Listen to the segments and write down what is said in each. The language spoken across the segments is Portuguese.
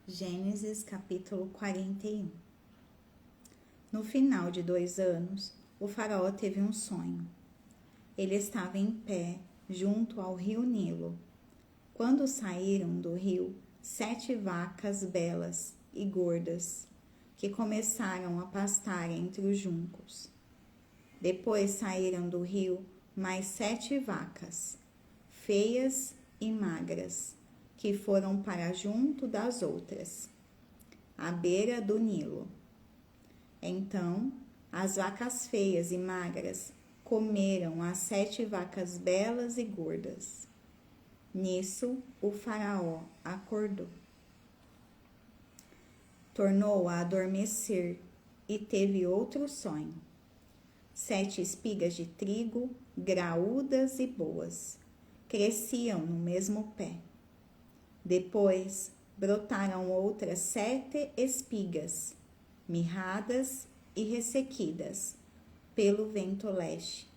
Gênesis capítulo 41. No final de 2 anos, o faraó teve um sonho. Ele estava em pé, junto ao rio Nilo. Quando saíram do rio, 7 vacas belas e gordas, que começaram a pastar entre os juncos. Depois saíram do rio mais 7 vacas, feias e magras, que foram para junto das outras, à beira do Nilo. Então, as vacas feias e magras comeram as 7 vacas belas e gordas. Nisso, o faraó acordou. Tornou a adormecer e teve outro sonho. 7 espigas de trigo, graúdas e boas, cresciam no mesmo pé. Depois, brotaram outras 7 espigas, mirradas e ressequidas pelo vento leste.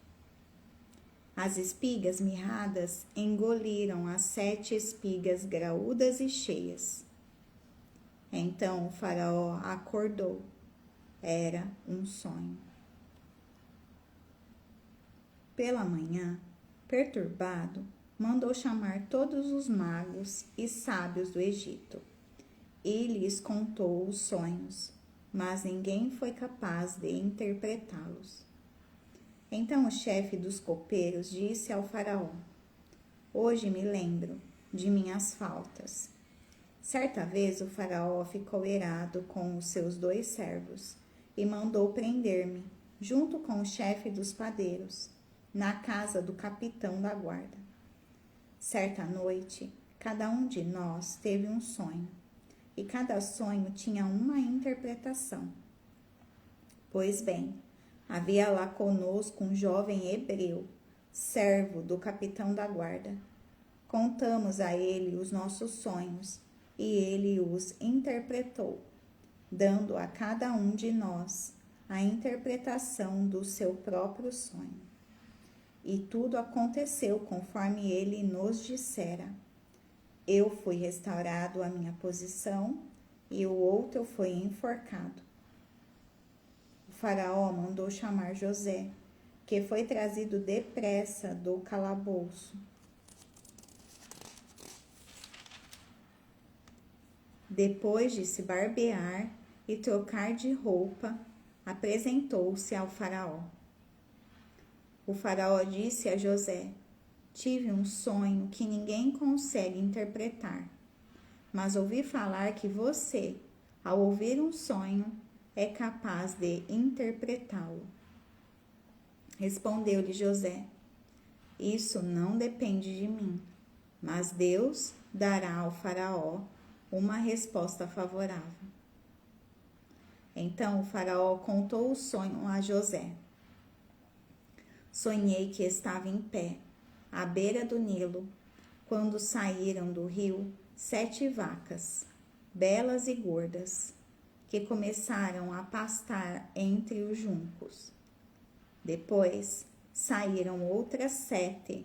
As espigas mirradas engoliram as 7 espigas graúdas e cheias. Então o faraó acordou. Era um sonho. Pela manhã, perturbado, mandou chamar todos os magos e sábios do Egito. E lhes contou os sonhos, mas ninguém foi capaz de interpretá-los. Então o chefe dos copeiros disse ao faraó: Hoje me lembro de minhas faltas. Certa vez o faraó ficou irado com os seus 2 servos e mandou prender-me, junto com o chefe dos padeiros, na casa do capitão da guarda. Certa noite, cada um de nós teve um sonho, e cada sonho tinha uma interpretação. Pois bem, havia lá conosco um jovem hebreu, servo do capitão da guarda. Contamos a ele os nossos sonhos, e ele os interpretou, dando a cada um de nós a interpretação do seu próprio sonho. E tudo aconteceu conforme ele nos dissera. Eu fui restaurado à minha posição e o outro foi enforcado. O faraó mandou chamar José, que foi trazido depressa do calabouço. Depois de se barbear e trocar de roupa, apresentou-se ao faraó. O faraó disse a José: Tive um sonho que ninguém consegue interpretar, mas ouvi falar que você, ao ouvir um sonho, é capaz de interpretá-lo. Respondeu-lhe José: Isso não depende de mim, mas Deus dará ao faraó uma resposta favorável. Então o faraó contou o sonho a José. Sonhei que estava em pé, à beira do Nilo, quando saíram do rio 7 vacas, belas e gordas, que começaram a pastar entre os juncos. Depois saíram outras 7,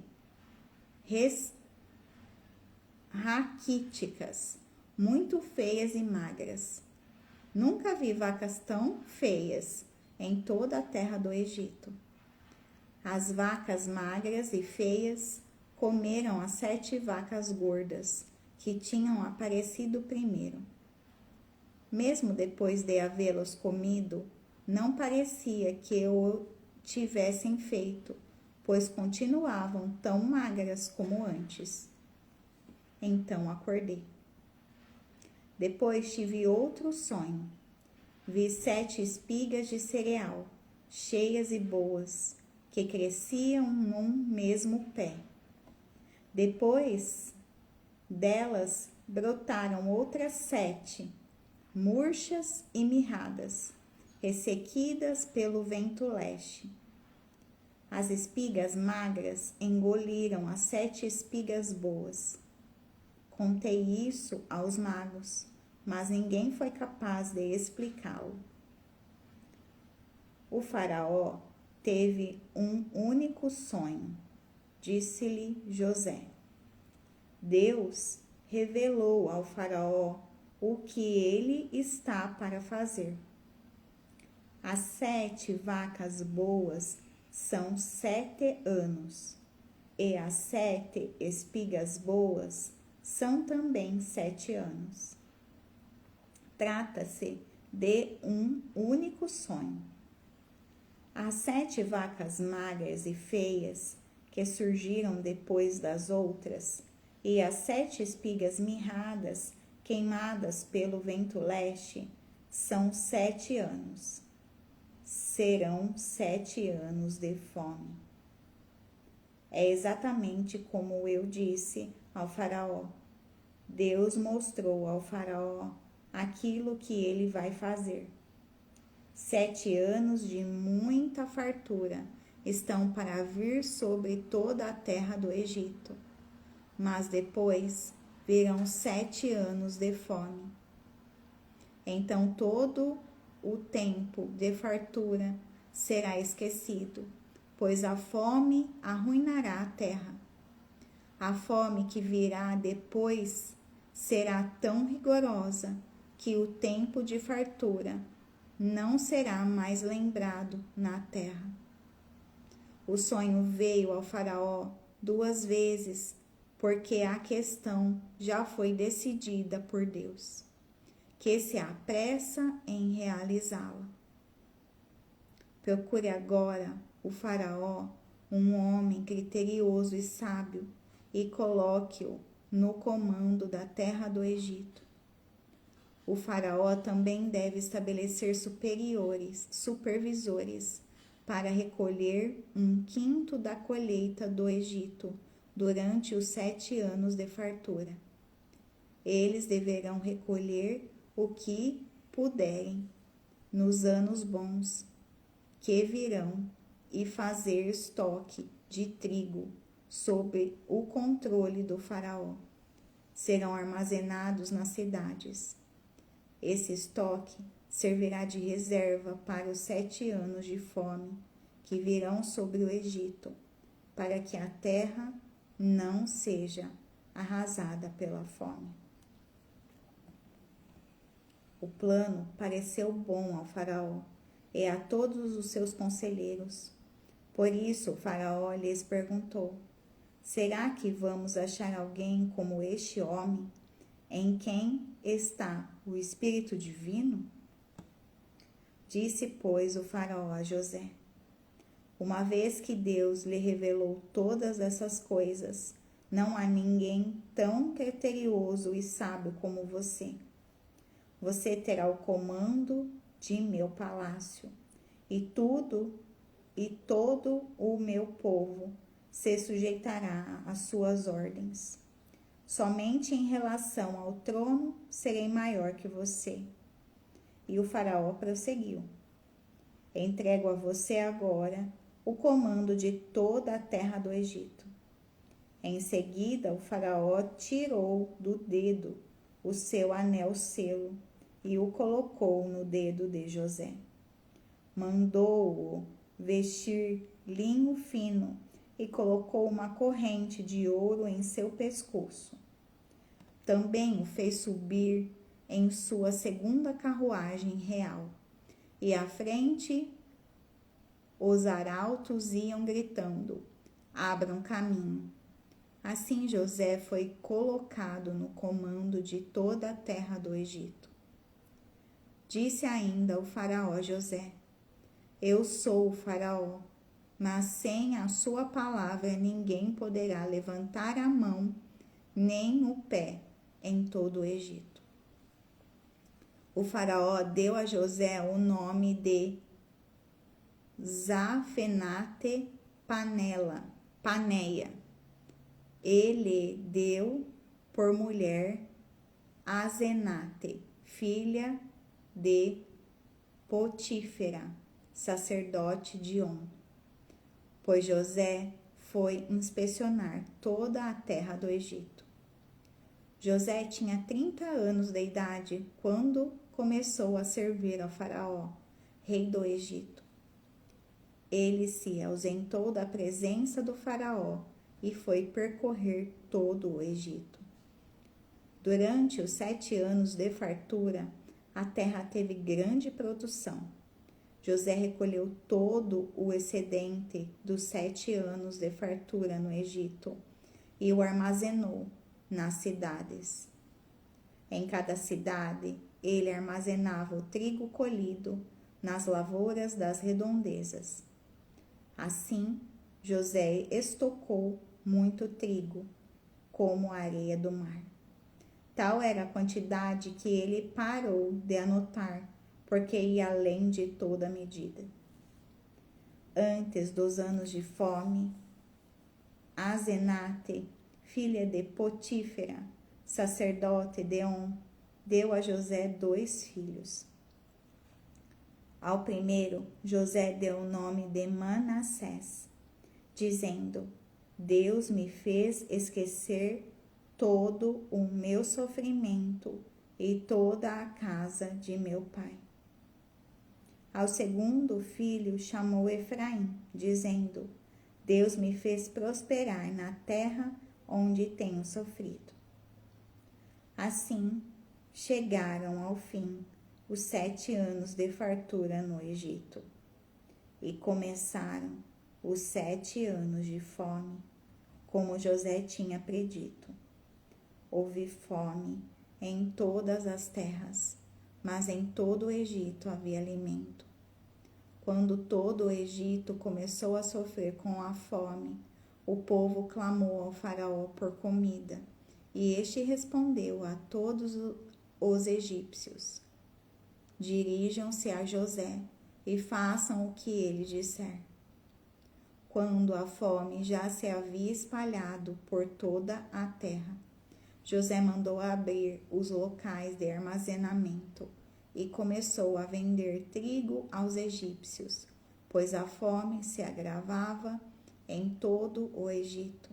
raquíticas, muito feias e magras. Nunca vi vacas tão feias em toda a terra do Egito. As vacas magras e feias comeram as 7 vacas gordas que tinham aparecido primeiro. Mesmo depois de havê-los comido, não parecia que o tivessem feito, pois continuavam tão magras como antes. Então acordei. Depois tive outro sonho. Vi 7 espigas de cereal, cheias e boas, que cresciam num mesmo pé. Depois delas brotaram outras 7, murchas e mirradas, ressequidas pelo vento leste. As espigas magras engoliram as 7 espigas boas. Contei isso aos magos, mas ninguém foi capaz de explicá-lo. O faraó teve um único sonho, disse-lhe José. Deus revelou ao faraó o que ele está para fazer. As 7 vacas boas são 7 anos, e as 7 espigas boas são também 7 anos. Trata-se de um único sonho. As 7 vacas magras e feias que surgiram depois das outras, e as 7 espigas mirradas queimadas pelo vento leste, são 7 anos. Serão 7 anos de fome. É exatamente como eu disse ao faraó. Deus mostrou ao faraó aquilo que ele vai fazer. 7 anos de muita fartura estão para vir sobre toda a terra do Egito, mas depois virão 7 anos de fome. Então todo o tempo de fartura será esquecido, pois a fome arruinará a terra. A fome que virá depois será tão rigorosa que o tempo de fartura não será mais lembrado na terra. O sonho veio ao faraó 2 vezes, porque a questão já foi decidida por Deus, que se apressa em realizá-la. Procure agora o faraó, um homem criterioso e sábio, e coloque-o no comando da terra do Egito. O faraó também deve estabelecer supervisores, para recolher 1/5 da colheita do Egito durante os 7 anos de fartura. Eles deverão recolher o que puderem nos anos bons que virão e fazer estoque de trigo sob o controle do faraó. Serão armazenados nas cidades. Esse estoque servirá de reserva para os 7 anos de fome que virão sobre o Egito, para que a terra não seja arrasada pela fome. O plano pareceu bom ao faraó e a todos os seus conselheiros. Por isso o faraó lhes perguntou: será que vamos achar alguém como este homem, em quem está o Espírito Divino? Disse, pois, o faraó a José: uma vez que Deus lhe revelou todas essas coisas, não há ninguém tão criterioso e sábio como você. Você terá o comando de meu palácio, e todo o meu povo se sujeitará às suas ordens. Somente em relação ao trono serei maior que você. E o faraó prosseguiu: entrego a você agora o comando de toda a terra do Egito. Em seguida, o faraó tirou do dedo o seu anel selo e o colocou no dedo de José. Mandou-o vestir linho fino e colocou uma corrente de ouro em seu pescoço. Também o fez subir em sua segunda carruagem real, e à frente os arautos iam gritando: abram caminho. Assim José foi colocado no comando de toda a terra do Egito. Disse ainda o faraó a José: eu sou o faraó, mas sem a sua palavra ninguém poderá levantar a mão nem o pé em todo o Egito. O faraó deu a José o nome de Zaphenate-Paneia. Ele deu por mulher Asenate, filha de Potífera, sacerdote de On. Pois José foi inspecionar toda a terra do Egito. José tinha 30 anos de idade quando começou a servir ao faraó, rei do Egito. Ele se ausentou da presença do faraó e foi percorrer todo o Egito. Durante os 7 anos de fartura, a terra teve grande produção. José recolheu todo o excedente dos 7 anos de fartura no Egito e o armazenou nas cidades. Em cada cidade, ele armazenava o trigo colhido nas lavouras das redondezas. Assim, José estocou muito trigo, como a areia do mar. Tal era a quantidade que ele parou de anotar, porque ia além de toda medida. Antes dos anos de fome, Asenate, filha de Potífera, sacerdote de On, deu a José 2 filhos. Ao primeiro, José deu o nome de Manassés, dizendo: Deus me fez esquecer todo o meu sofrimento e toda a casa de meu pai. Ao segundo filho chamou Efraim, dizendo: Deus me fez prosperar na terra onde tenho sofrido. Assim, chegaram ao fim os 7 anos de fartura no Egito, e começaram os 7 anos de fome, como José tinha predito. Houve fome em todas as terras, mas em todo o Egito havia alimento. Quando todo o Egito começou a sofrer com a fome, o povo clamou ao faraó por comida, e este respondeu a todos os egípcios: Dirijam-se a José e façam o que ele disser. Quando a fome já se havia espalhado por toda a terra, José mandou abrir os locais de armazenamento e começou a vender trigo aos egípcios, pois a fome se agravava em todo o Egito.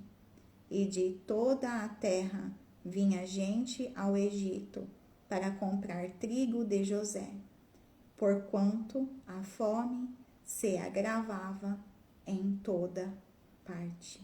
E de toda a terra vinha gente ao Egito para comprar trigo de José, porquanto a fome se agravava em toda parte.